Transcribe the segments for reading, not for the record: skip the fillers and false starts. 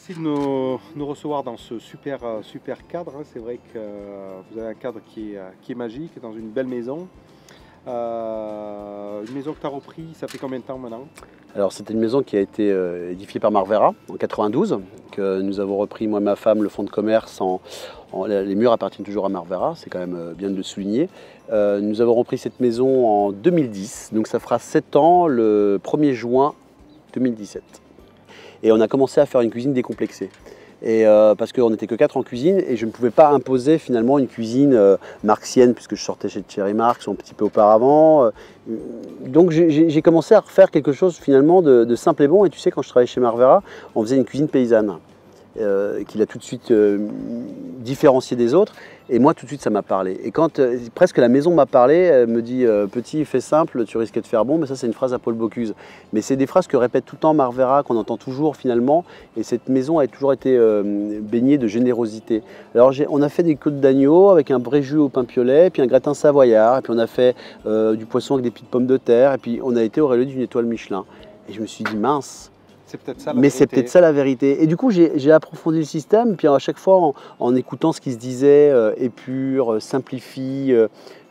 Merci de nous recevoir dans ce super cadre. C'est vrai que vous avez un cadre qui est magique, dans une belle maison. Une maison que tu as repris, ça fait combien de temps maintenant? Alors c'était une maison qui a été édifiée par Marc Vera en 92, que nous avons repris, moi et ma femme, le fonds de commerce. Les murs appartiennent toujours à Marc Vera, c'est quand même bien de le souligner. Nous avons repris cette maison en 2010, donc ça fera 7 ans le 1er juin 2017. Et on a commencé à faire une cuisine décomplexée. Et parce qu'on n'était que 4 en cuisine et je ne pouvais pas imposer finalement une cuisine marxienne puisque je sortais chez Thierry Marx un petit peu auparavant. Donc j'ai commencé à refaire quelque chose finalement de simple et bon. Et tu sais, quand je travaillais chez Marc Vera, on faisait une cuisine paysanne qu'il a tout de suite différencié des autres. Et moi, tout de suite, ça m'a parlé. Et quand presque la maison m'a parlé, elle me dit petit, fais simple, tu risques de faire bon. Mais ça, c'est une phrase à Paul Bocuse. Mais c'est des phrases que répète tout le temps Marc Vera, qu'on entend toujours finalement. Et cette maison a toujours été baignée de générosité. Alors, on a fait des côtes d'agneau avec un vrai jus au pain piolet, puis un gratin savoyard. Et puis, on a fait du poisson avec des petites pommes de terre. Et puis, on a été au relevé d'une étoile Michelin. Et je me suis dit, mince. C'est peut-être ça la Mais vérité. c'est peut-être ça la vérité. Et du coup, j'ai approfondi le système, puis à chaque fois, en écoutant ce qui se disait, épure, simplifie.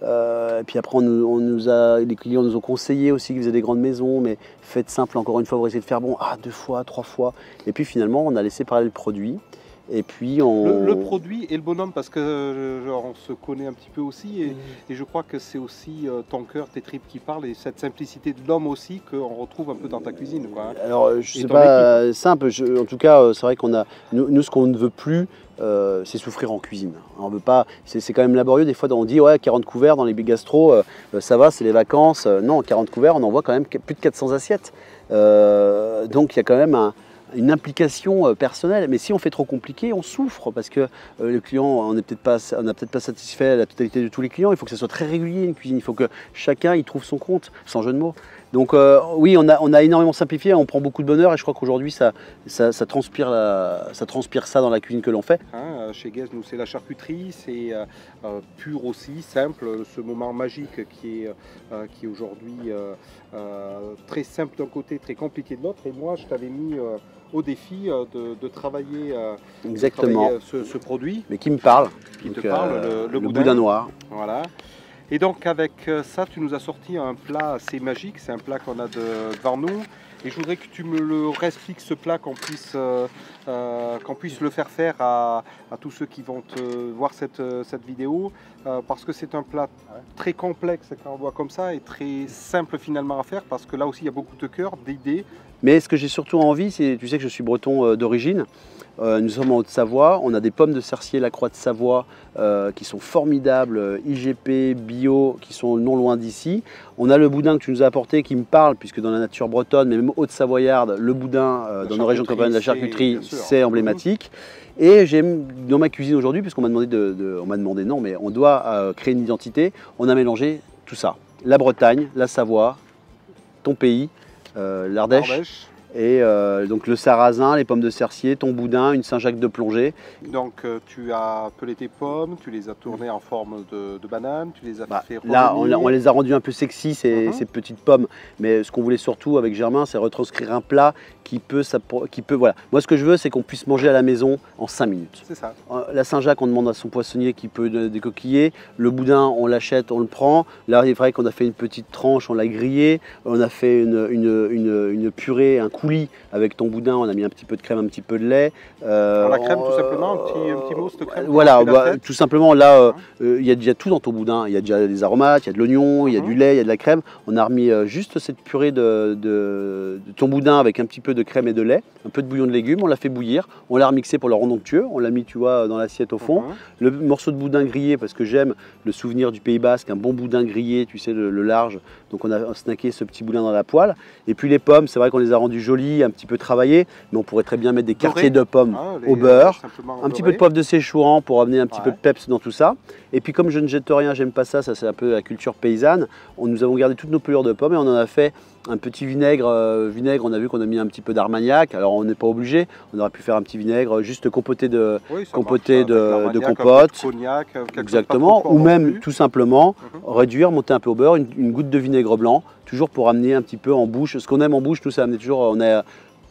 Puis après, les clients nous ont conseillé aussi qu'ils faisaient des grandes maisons, mais faites simple, encore une fois, vous essayez de faire bon, 2 fois, 3 fois. Et puis finalement, on a laissé parler le produit. Et puis le produit et le bonhomme, parce que genre, on se connaît un petit peu aussi, et je crois que c'est aussi ton cœur, tes tripes qui parlent, et cette simplicité de l'homme aussi qu'on retrouve un peu dans ta cuisine, quoi, hein. Alors, je sais pas, simple, en tout cas, c'est vrai qu'on a, nous, ce qu'on ne veut plus, c'est souffrir en cuisine. On veut pas, c'est quand même laborieux, des fois on dit ouais, 40 couverts dans les gastro, ça va, c'est les vacances. Non, 40 couverts, on envoie quand même plus de 400 assiettes. Donc il y a quand même une implication personnelle, mais si on fait trop compliqué, on souffre parce que le client, on n'a peut-être pas satisfait la totalité de tous les clients. Il faut que ça soit très régulier une cuisine, il faut que chacun y trouve son compte, sans jeu de mots. Donc oui, on a énormément simplifié, on prend beaucoup de bonheur et je crois qu'aujourd'hui ça transpire ça dans la cuisine que l'on fait. Hein, chez Guest, nous c'est la charcuterie, c'est pur aussi, simple, ce moment magique qui est aujourd'hui très simple d'un côté, très compliqué de l'autre. Et moi je t'avais mis au défi de travailler, exactement, ce produit. Mais qui me parle. Qui te parle, le boudin noir. Voilà. Et donc avec ça, tu nous as sorti un plat assez magique, c'est un plat qu'on a devant nous. Et je voudrais que tu me le réexpliques, ce plat, qu'on puisse le faire à tous ceux qui vont voir cette vidéo. Parce que c'est un plat très complexe quand on voit comme ça et très simple finalement à faire. Parce que là aussi, il y a beaucoup de cœur, d'idées. Mais ce que j'ai surtout envie, c'est, tu sais que je suis breton d'origine. Nous sommes en Haute-Savoie, on a des pommes de Cercier, la Croix de Savoie, qui sont formidables, IGP, bio, qui sont non loin d'ici. On a le boudin que tu nous as apporté qui me parle, puisque dans la nature bretonne, mais même haute-savoyarde, le boudin dans nos régions de campagne, la charcuterie, c'est emblématique. Et j'aime, dans ma cuisine aujourd'hui, puisqu'on m'a demandé, non, mais on doit créer une identité, on a mélangé tout ça. La Bretagne, la Savoie, ton pays, l'Ardèche. Et donc le sarrasin, les pommes de Cercier, ton boudin, une Saint-Jacques de plongée. Donc tu as pelé tes pommes, tu les as tournées en forme de banane, tu les as fait revenir. Là, on les a rendues un peu sexy, ces petites pommes. Mais ce qu'on voulait surtout avec Germain, c'est retranscrire un plat qui peut, voilà. Moi, ce que je veux, c'est qu'on puisse manger à la maison en 5 minutes. C'est ça. La Saint-Jacques, on demande à son poissonnier qui peut décoquiller. Le boudin, on l'achète, on le prend. Là, il est vrai qu'on a fait une petite tranche, on l'a grillé. On a fait une purée, un coulis avec ton boudin. On a mis un petit peu de crème, un petit peu de lait. La crème, tout simplement, un petit mousse de crème. Voilà, tout simplement, là, il y a déjà tout dans ton boudin. Il y a déjà des aromates, il y a de l'oignon, il y a du lait, il y a de la crème. On a remis juste cette purée de ton boudin avec un petit peu de crème et de lait, un peu de bouillon de légumes, on l'a fait bouillir, on l'a remixé pour le rendre onctueux, on l'a mis, tu vois, dans l'assiette au fond. Le morceau de boudin grillé, parce que j'aime le souvenir du Pays Basque, un bon boudin grillé, tu sais, le large. Donc on a snacké ce petit boudin dans la poêle. Et puis les pommes, c'est vrai qu'on les a rendues jolies, un petit peu travaillées, mais on pourrait très bien mettre des quartiers de pommes au beurre, un petit peu de poivre de Séchouan pour amener un petit peu de peps dans tout ça. Et puis comme je ne jette rien, j'aime pas ça, c'est un peu la culture paysanne, nous avons gardé toutes nos pelures de pommes et on en a fait un petit vinaigre. On a vu qu'on a mis un petit peu d'Armagnac. Alors on n'est pas obligé, on aurait pu faire un petit vinaigre juste compoté de compote, cognac, exactement, ou même tout simplement réduire, monter un peu au beurre, une goutte de vinaigre blanc, toujours pour amener un petit peu en bouche. Ce qu'on aime en bouche, nous ça amener toujours,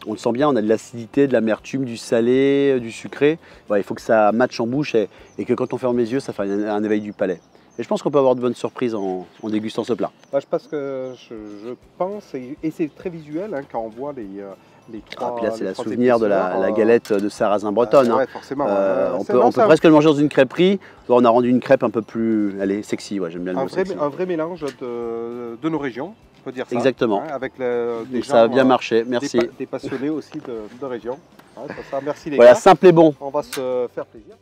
On le sent bien, on a de l'acidité, de l'amertume, du salé, du sucré. Ouais, il faut que ça matche en bouche et que quand on ferme les yeux, ça fait un éveil du palais. Et je pense qu'on peut avoir de bonnes surprises en dégustant ce plat. Je pense que je pense, et c'est très visuel hein, quand on voit les trois. Puis là, c'est les le trois souvenir de la galette de Sarrasin bretonne. Ouais, forcément. On peut presque le manger dans une crêperie. On a rendu une crêpe un peu plus sexy. Ouais, j'aime bien le mot sexy. Un vrai mélange de nos régions, on peut dire ça. Exactement. Hein, avec des gens, ça a bien marché. Merci. Des passionnés aussi de région. Ouais, ça, merci les voilà, gars. simple et bon. On va se faire plaisir.